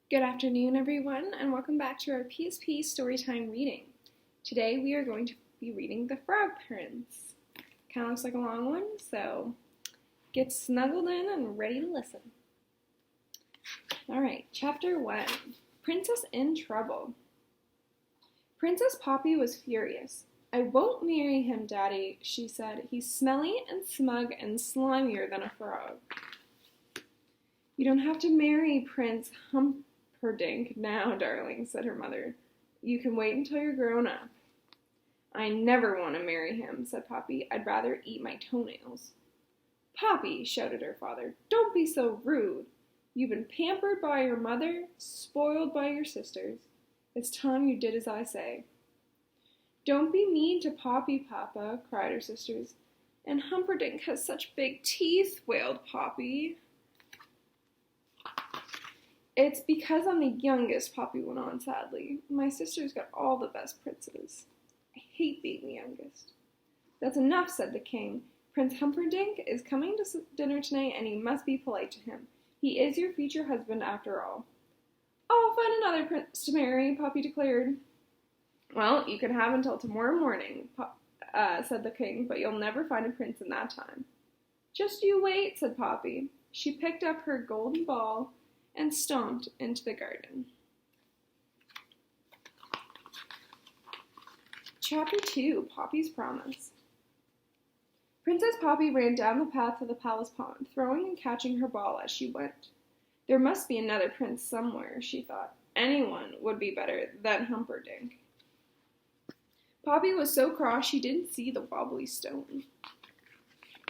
Good afternoon, everyone, and welcome back to our PSP Storytime reading. Today we are going to be reading The Frog Prince. Kind of looks like a long one, so get snuggled in and ready to listen. Alright, Chapter 1, Princess in Trouble. Princess Poppy was furious. "I won't marry him, Daddy," she said. "He's smelly and smug and slimier than a frog." "You don't have to marry Prince Humperdinck now, darling," said her mother. "You can wait until you're grown up." "I never want to marry him," said Poppy. "I'd rather eat my toenails." "Poppy," shouted her father, "don't be so rude. You've been pampered by your mother, spoiled by your sisters. It's time you did as I say." "Don't be mean to Poppy, Papa," cried her sisters. "And Humperdinck has such big teeth," wailed Poppy. "It's because I'm the youngest," Poppy went on sadly. "My sisters got all the best princes. I hate being the youngest." "That's enough," said the king. "Prince Humperdinck is coming to dinner tonight, and you must be polite to him. He is your future husband after all." "I'll find another prince to marry," Poppy declared. "Well, you can have until tomorrow morning," said the king, "but you'll never find a prince in that time." "Just you wait," said Poppy. She picked up her golden ball and stomped into the garden. Chapter 2, Poppy's Promise. Princess Poppy ran down the path to the palace pond, throwing and catching her ball as she went. There must be another prince somewhere, she thought. Anyone would be better than Humperdinck. Poppy was so cross she didn't see the wobbly stone.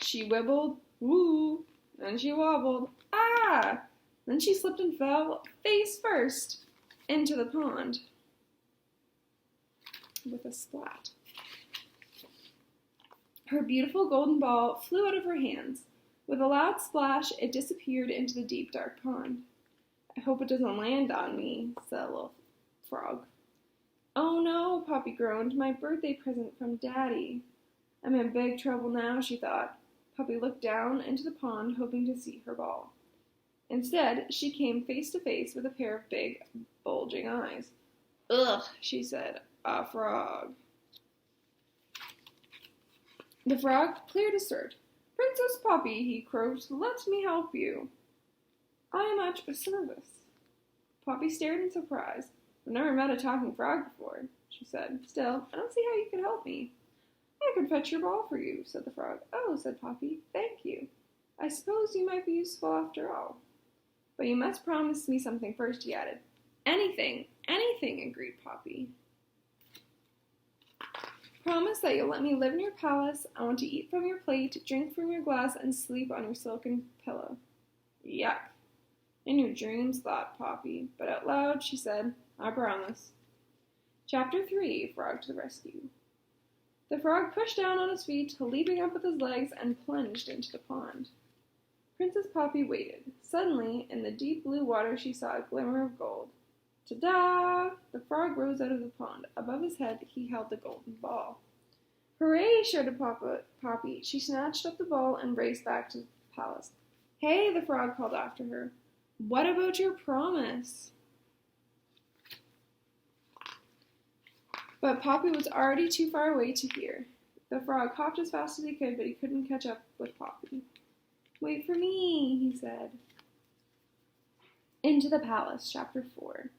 She wibbled, woo, then she wobbled, ah! Then she slipped and fell, face first, into the pond with a splat. Her beautiful golden ball flew out of her hands. With a loud splash, it disappeared into the deep, dark pond. "I hope it doesn't land on me," said a little frog. "Oh no," Poppy groaned, "my birthday present from Daddy." "I'm in big trouble now," she thought. Poppy looked down into the pond, hoping to see her ball. Instead, she came face to face with a pair of big, bulging eyes. "Ugh," she said, "a frog." The frog cleared his throat. "Princess Poppy," he croaked, "let me help you." "I am at your service." Poppy stared in surprise. "I've never met a talking frog before," she said. "Still, I don't see how you could help me." "I could fetch your ball for you," said the frog. "Oh," said Poppy, "thank you. I suppose you might be useful after all." "But you must promise me something first," he added. "Anything, anything," agreed Poppy. "Promise that you'll let me live in your palace. I want to eat from your plate, drink from your glass, and sleep on your silken pillow." "Yuck." "In your dreams," thought Poppy, but out loud she said, "I promise." Chapter 3, Frog to the Rescue. The frog pushed down on his feet, leaping up with his legs, and plunged into the pond. Princess Poppy waited. Suddenly, in the deep blue water, she saw a glimmer of gold. Ta-da! The frog rose out of the pond. Above his head, he held the golden ball. "Hooray!" shouted Poppy. She snatched up the ball and raced back to the palace. "Hey!" the frog called after her. "What about your promise?" But Poppy was already too far away to hear. The frog hopped as fast as he could, but he couldn't catch up with Poppy. "Wait for me," he said. Into the Palace, Chapter 4.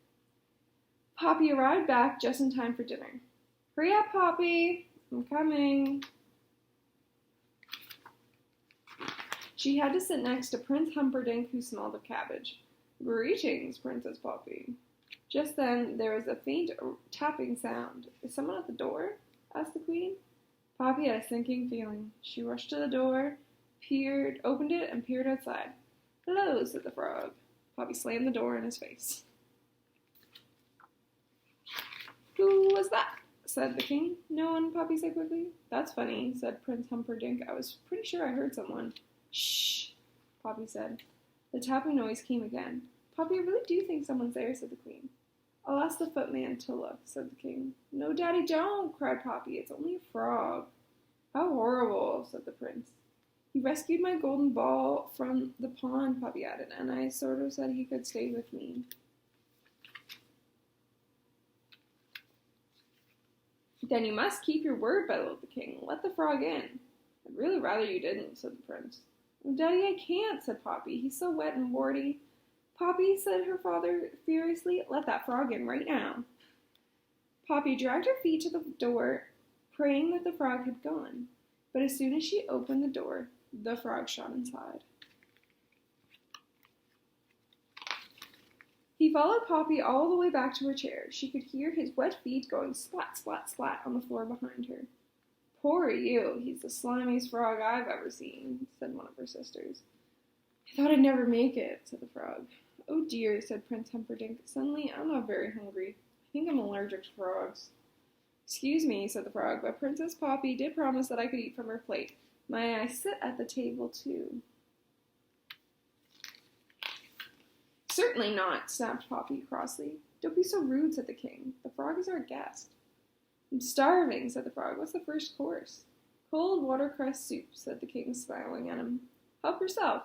Poppy arrived back just in time for dinner. "Hurry up, Poppy! I'm coming." She had to sit next to Prince Humperdinck, who smelled of cabbage. "Greetings, Princess Poppy." Just then, there was a faint tapping sound. "Is someone at the door?" asked the Queen. Poppy had a sinking feeling. She rushed to the door, opened it, and peered outside. "Hello," said the frog. Poppy slammed the door in his face. "Who was that?" said the king. "No one," Poppy said quickly. "That's funny," said Prince Humperdinck. "I was pretty sure I heard someone." "Shh," Poppy said. The tapping noise came again. "Poppy, I really do think someone's there," said the Queen. "I'll ask the footman to look," said the king. "No, Daddy, don't," cried Poppy. "It's only a frog." "How horrible," said the prince. "He rescued my golden ball from the pond," Poppy added, "and I sort of said he could stay with me." Then you must keep your word, bellowed the king. Let the frog in. I'd really rather you didn't, said the prince. Oh, Daddy, I can't, said Poppy. He's so wet and warty. Poppy, said her father furiously, let that frog in right now. Poppy dragged her feet to the door, praying that the frog had gone. But as soon as she opened the door, the frog shot inside. He followed Poppy all the way back to her chair. She could hear his wet feet going splat, splat, splat on the floor behind her. Poor you, he's the slimiest frog I've ever seen, said one of her sisters. I thought I'd never make it, said the frog. Oh dear, said Prince Humperdinck. Suddenly, I'm not very hungry. I think I'm allergic to frogs. Excuse me, said the frog, but Princess Poppy did promise that I could eat from her plate. May I sit at the table, too? Certainly not, snapped Poppy crossly. Don't be so rude, said the king. The frog is our guest. I'm starving, said the frog. What's the first course? Cold watercress soup, said the king, smiling at him. Help yourself.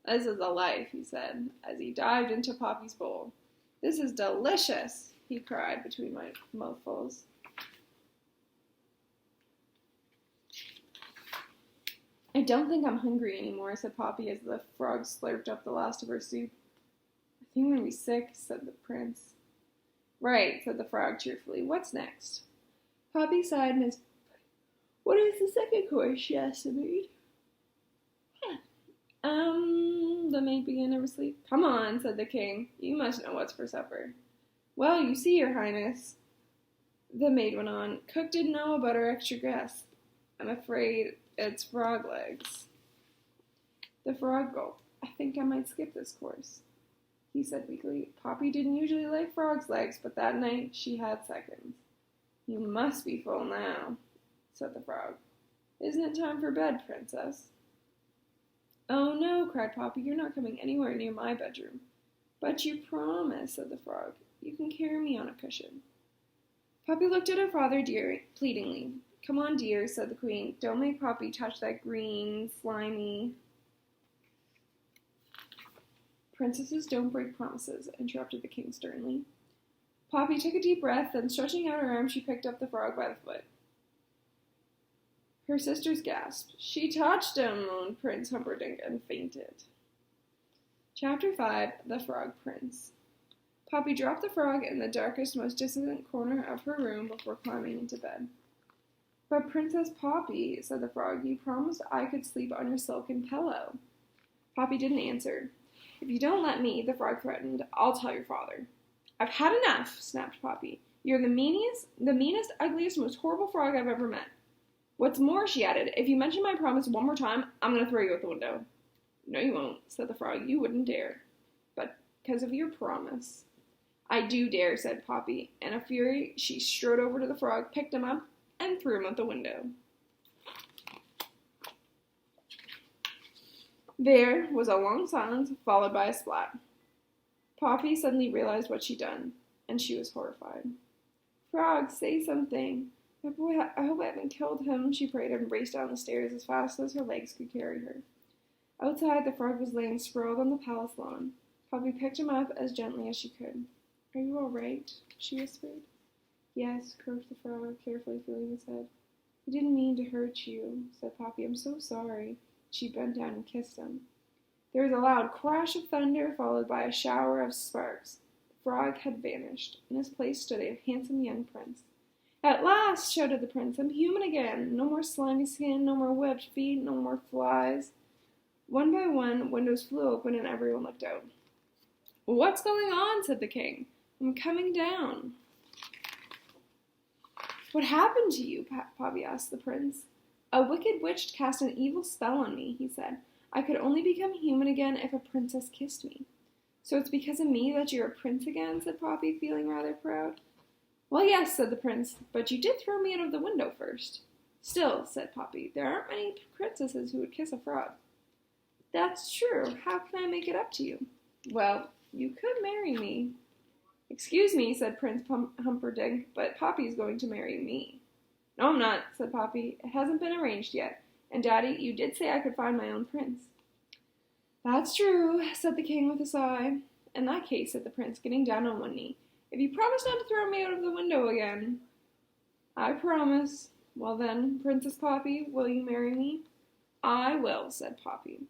This is a life, he said, as he dived into Poppy's bowl. This is delicious, he cried between my mouthfuls. I don't think I'm hungry anymore, said Poppy as the frog slurped up the last of her soup. I think I'm going to be sick, said the prince. Right, said the frog cheerfully. What's next? Poppy sighed and his... What is the second course? She asked the maid. The maid began nervously. Come on, said the king. You must know what's for supper. Well, you see, your highness, the maid went on. Cook didn't know about our extra guest. I'm afraid it's frog legs. The frog gulped. I think I might skip this course, he said weakly. Poppy didn't usually like frog's legs, but that night she had seconds. You must be full now, said the frog. Isn't it time for bed, princess? Oh no, cried Poppy, you're not coming anywhere near my bedroom. But you promised, said the frog. You can carry me on a cushion. Poppy looked at her father pleadingly. Come on, dear, said the queen. Don't make Poppy touch that green, slimy... Princesses don't break promises, interrupted the king sternly. Poppy took a deep breath, then stretching out her arm, she picked up the frog by the foot. Her sisters gasped. She touched him, moaned Prince Humperdinck, and fainted. Chapter 5, The Frog Prince. Poppy dropped the frog in the darkest, most distant corner of her room before climbing into bed. But Princess Poppy, said the frog, you promised I could sleep on your silken pillow. Poppy didn't answer. If you don't let me, the frog threatened, I'll tell your father. I've had enough, snapped Poppy. You're the meanest, ugliest, most horrible frog I've ever met. What's more, she added, if you mention my promise one more time, I'm going to throw you out the window. No, you won't, said the frog. You wouldn't dare. But because of your promise. I do dare, said Poppy. In a fury, she strode over to the frog, picked him up, and threw him out the window. There was a long silence, followed by a splat. Poppy suddenly realized what she'd done, and she was horrified. Frog, say something. I hope I haven't killed him, she prayed and raced down the stairs as fast as her legs could carry her. Outside, the frog was laying sprawled on the palace lawn. Poppy picked him up as gently as she could. Are you all right? She whispered. Yes, croaked the frog, carefully feeling his head. I didn't mean to hurt you, said Poppy. I'm so sorry. She bent down and kissed him. There was a loud crash of thunder, followed by a shower of sparks. The frog had vanished. In his place stood a handsome young prince. At last, shouted the prince, I'm human again. No more slimy skin, no more webbed feet, no more flies. One by one, windows flew open and everyone looked out. What's going on? Said the king. I'm coming down. What happened to you? Poppy asked the prince. A wicked witch cast an evil spell on me, he said. I could only become human again if a princess kissed me. So it's because of me that you're a prince again, said Poppy, feeling rather proud. Well, yes, said the prince, but you did throw me out of the window first. Still, said Poppy, there aren't many princesses who would kiss a frog. That's true. How can I make it up to you? Well, you could marry me. Excuse me, said Prince Humperdinck, but Poppy's going to marry me. No, I'm not, said Poppy. It hasn't been arranged yet. And, Daddy, you did say I could find my own prince. That's true, said the king with a sigh. In that case, said the prince, getting down on one knee, if you promise not to throw me out of the window again. I promise. Well then, Princess Poppy, will you marry me? I will, said Poppy.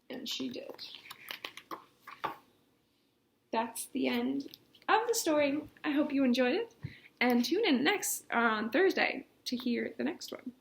And she did. That's the end of the story. I hope you enjoyed it. And tune in on Thursday to hear the next one.